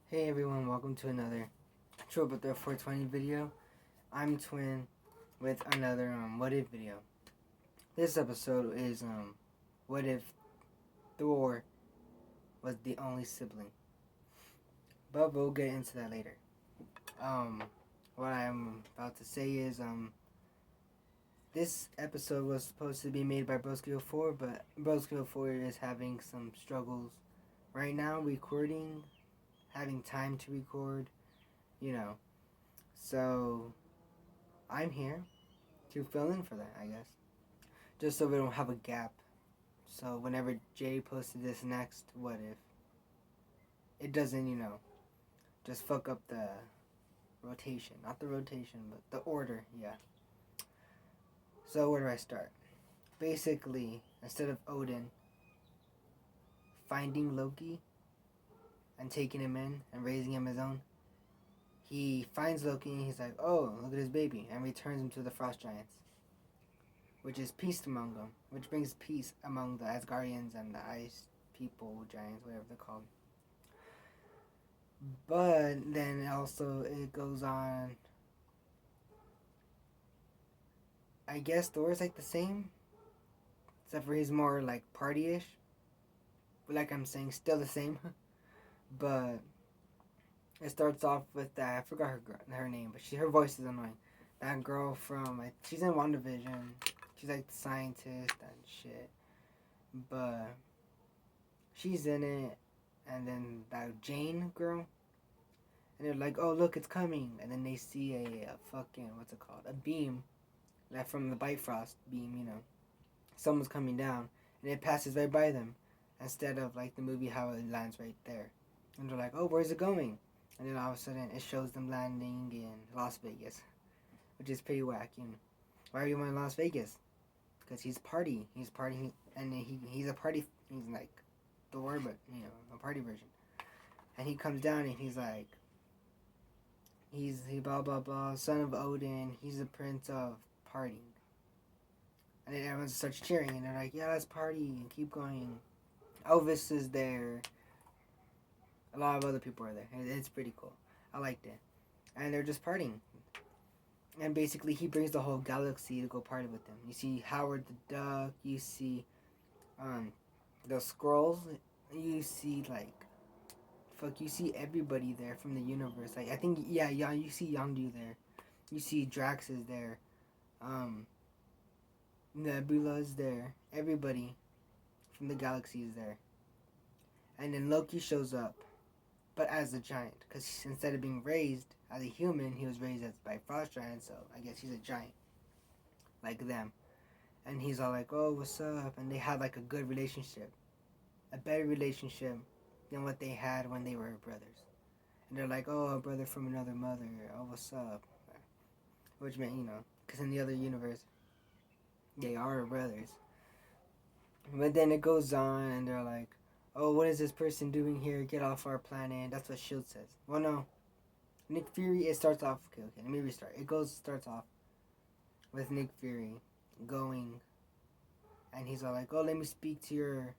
Hey everyone, welcome to another True But They're 420 video. I'm Twin with another What If video. This episode is what if Thor was the only sibling? But we'll get into that later. Um, what I'm about to say is this episode was supposed to be made by Broskill4, but Broskill4 is having some struggles right now recording, having time to record, you know. So I'm here to fill in for that, I guess. Just so we don't have a gap. So whenever Jay posted this next, what if? It doesn't, just fuck up the rotation. Not the rotation, but the order, yeah. So where do I start? Basically, instead of Odin finding Loki and taking him in and raising him his own, he finds Loki and he's like, oh, look at his baby, and returns him to the Frost Giants, which is peace among them, which brings peace among the Asgardians and the Ice People, Giants, whatever they're called. But then also it goes on. I guess Thor's like the same, except for he's more like party-ish. But like I'm saying, still the same. But it starts off with that. I forgot her name, but her voice is annoying. That girl from she's in WandaVision. She's like the scientist and shit. But she's in it, and then that Jane girl. And they're like, oh, look, it's coming. And then they see a fucking, what's it called? A beam. Like from the Bifrost beam, Someone's coming down. And it passes right by them. Instead of, like, the movie how it lands right there. And they're like, oh, where's it going? And then all of a sudden, it shows them landing in Las Vegas. Which is pretty whack, Why are you in Las Vegas? Because he's partying. He's partying. And he's a party. He's like Thor, but, a party version. And he comes down and he's like, he blah blah blah, son of Odin, he's the prince of partying. And then everyone starts cheering and they're like, yeah, let's party and keep going. Elvis is there. A lot of other people are there. It's pretty cool. I liked it. And they're just partying. And basically he brings the whole galaxy to go party with them. You see Howard the Duck, you see the Skrulls, you see you see everybody there from the universe. Like, I think, yeah, you see Yondu there. You see Drax is there. Nebula is there. Everybody from the galaxy is there. And then Loki shows up, but as a giant. Because instead of being raised as a human, he was raised by Frost Giant, so I guess he's a giant. Like them. And he's all like, oh, what's up? And they had, like, a good relationship. A better relationship than what they had when they were brothers. And they're like, oh, a brother from another mother. Oh, what's up? Which meant, because in the other universe, they are brothers. But then it goes on, and they're like, oh, what is this person doing here? Get off our planet. That's what S.H.I.E.L.D. says. Well, no. Nick Fury, it starts off, okay, let me restart. Starts off with Nick Fury going, and he's all like, oh, let me speak to your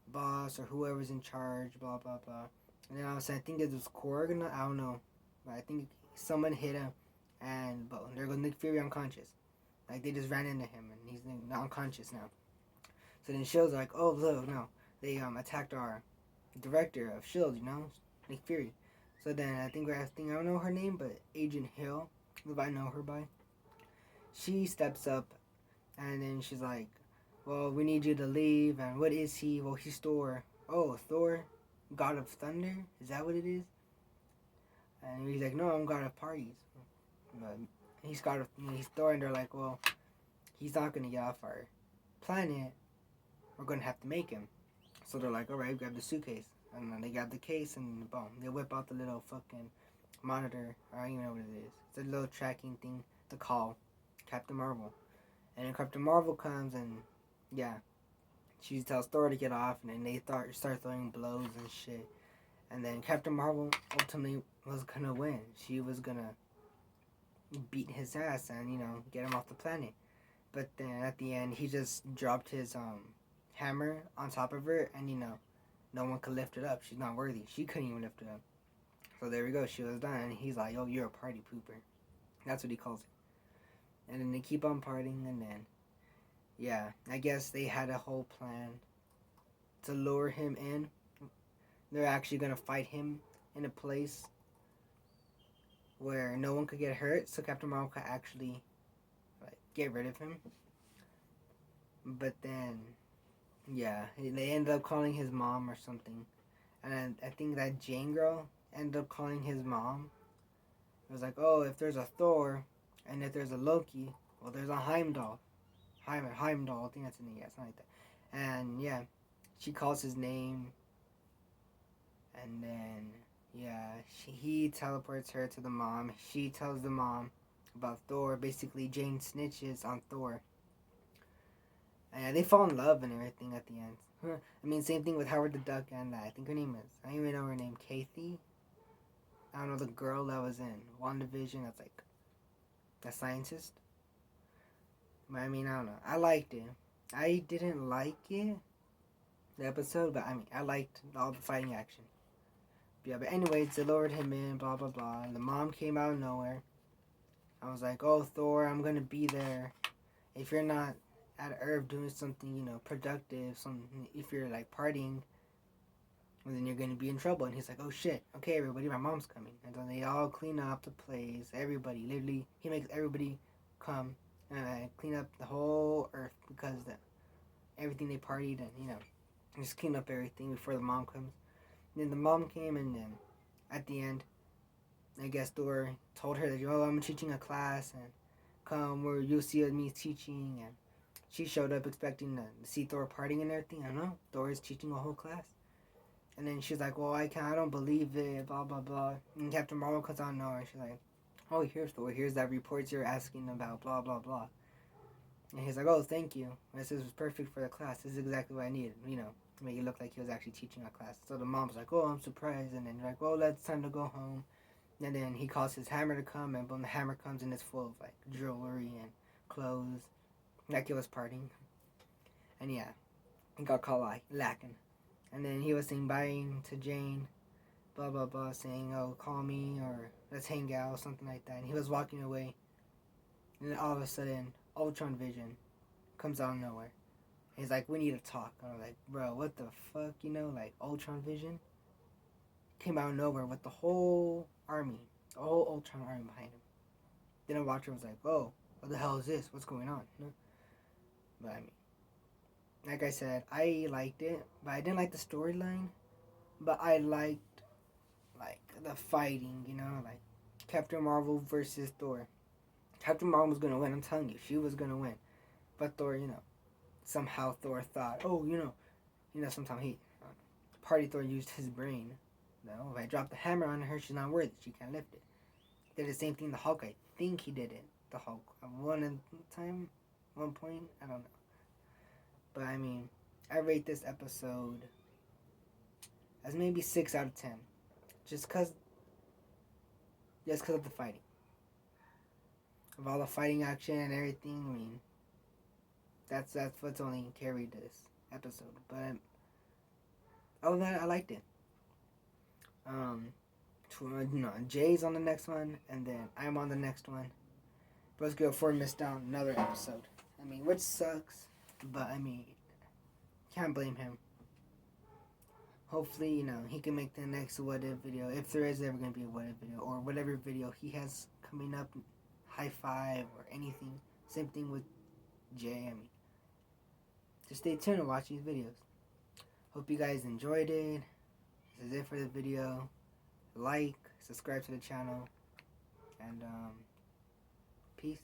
boss or whoever's in charge, blah, blah, blah. And then all of a sudden, I think it was Korg, I don't know. But I think someone hit him, and there goes Nick Fury unconscious. Like, they just ran into him, and he's not unconscious now. So then S.H.I.E.L.D's like, oh, look, no. They attacked our director of S.H.I.E.L.D., Nick Fury. So then I don't know her name, but Agent Hill, who I know her by, she steps up, and then she's like, well, we need you to leave, and what is he? Well, he's Thor. Oh, Thor? God of Thunder? Is that what it is? And he's like, no, I'm God of Parties. But he's Thor, and they're like, well, he's not going to get off our planet. We're going to have to make him. So they're like, alright, grab the suitcase. And then they grab the case, and boom, they whip out the little fucking monitor. I don't even know what it is. It's a little tracking thing to call Captain Marvel. And then Captain Marvel comes, and yeah, she tells Thor to get off, and then they start throwing blows and shit. And then Captain Marvel ultimately was gonna win. She was gonna beat his ass and, get him off the planet. But then at the end, he just dropped his hammer on top of her, and no one could lift it up. She's not worthy. She couldn't even lift it up. So there we go. She was done. And he's like, "Oh, you're a party pooper." That's what he calls it. And then they keep on partying, and then, yeah, I guess they had a whole plan to lure him in. They're actually gonna fight him in a place where no one could get hurt, so Captain Marvel could actually like get rid of him. But then, yeah, they ended up calling his mom or something, and I think that Jane girl ended up calling his mom. It was like, oh, if there's a Thor, and if there's a Loki, well, there's a Heimdall. Heimdall, I think that's the name, yeah, something like that. And yeah, she calls his name, and then, yeah, he teleports her to the mom. She tells the mom about Thor. Basically, Jane snitches on Thor. And they fall in love and everything at the end. I mean, same thing with Howard the Duck and I think her name is, I don't even know her name, Kathy? I don't know, the girl that was in WandaVision that's like a scientist. But I mean, I don't know. I liked it. I didn't like it, the episode, but I mean, I liked all the fighting action. Yeah, but anyways, they lured him in, blah, blah, blah. And the mom came out of nowhere. I was like, oh, Thor, I'm going to be there. If you're not at Earth doing something, you know, productive, if you're like partying, well, then you're going to be in trouble. And he's like, oh, shit. Okay, everybody, my mom's coming. And then they all clean up the place. Everybody, literally, he makes everybody come and clean up the whole Earth because everything they partied and, you know, just clean up everything before the mom comes. Then the mom came, and then at the end, I guess Thor told her that, oh, I'm teaching a class, and come where you'll see me teaching. And she showed up expecting to see Thor partying and everything. I don't know. Thor is teaching a whole class. And then she's like, well, I don't believe it, blah, blah, blah. And Captain Marvel comes out of nowhere. She's like, oh, here's Thor. Here's that report you're asking about, blah, blah, blah. And he's like, oh, thank you. This is perfect for the class. This is exactly what I needed, you know. Make it look like he was actually teaching a class. So the mom's like, oh, I'm surprised. And then you're like, well, it's time to go home. And then he calls his hammer to come, and boom, the hammer comes, and it's full of like jewelry and clothes, like it was partying. And yeah, he got caught like lacking. And then he was saying bye to Jane, blah blah blah, saying, oh, call me or let's hang out, something like that. And he was walking away, and then all of a sudden, Ultron Vision comes out of nowhere. He's like, we need to talk. And I was like, bro, what the fuck, you know? Like, Ultron Vision came out of nowhere with the whole army, the whole Ultron army behind him. Then a watcher was like, oh, what the hell is this? What's going on? You know? But I mean, like I said, I liked it, but I didn't like the storyline. But I liked, like, the fighting, you know? Like, Captain Marvel versus Thor. Captain Marvel was going to win, I'm telling you. She was going to win. But Thor, you know, somehow Thor thought, oh, you know, sometimes Party Thor used his brain. No, if I drop the hammer on her, she's not worthy. She can't lift it. Did the same thing to Hulk. I think he did it. The Hulk. One point. I don't know. But I mean, I rate this episode as maybe 6 out of 10. Just cause of the fighting. Of all the fighting action and everything, I mean, that's what's only carried this episode. But other than that, I liked it. Jay's on the next one, and then I'm on the next one. Let's go for missed out another episode. I mean, which sucks, but I mean, can't blame him. Hopefully, you know, he can make the next what if video, if there is ever going to be a what if video, or whatever video he has coming up, high five or anything. Same thing with Jay. I mean, just stay tuned and watch these videos. Hope you guys enjoyed it. This is it for the video. Like, subscribe to the channel, and peace.